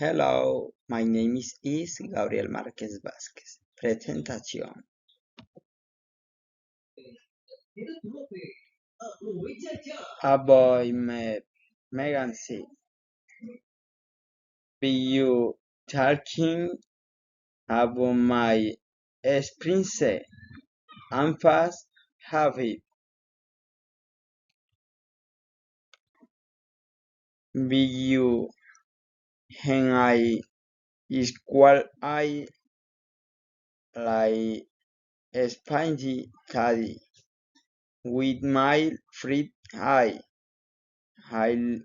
Hello, my name is Gabriel Márquez Vázquez. Presentación. About Megan C. Be you talking about my experience and past habit? Be you when I equal I like spongy caddy with my free eye. I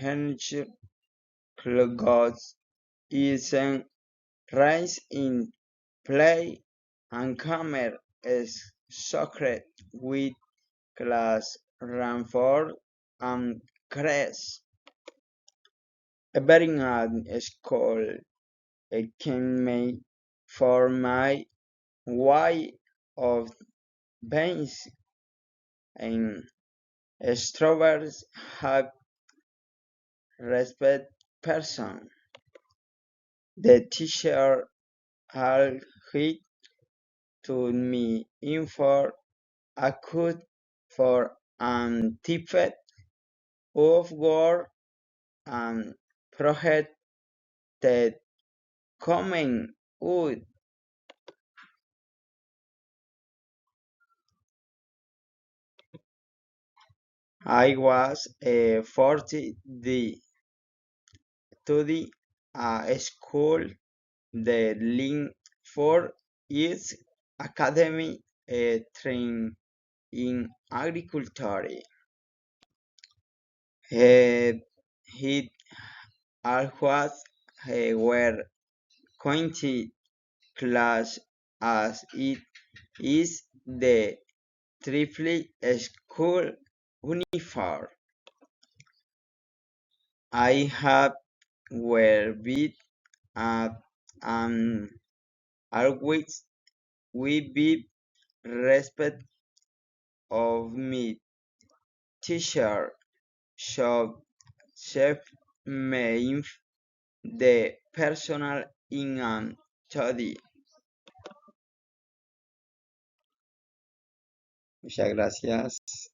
hench clothes isn't rise in play and camera is soaked with glass reinforced and crest. Bearing an skull a can make for my way of veins and strawberries have respect person. The teacher all hit to me in for a cut for an tippet of war and project that coming out. I was a 40D study a school the link for its academy train in agriculture. It always were counted class as it is the triple school uniform. I have were beat up and always we be respect of me teacher shop chef me the personal in an study. Muchas gracias.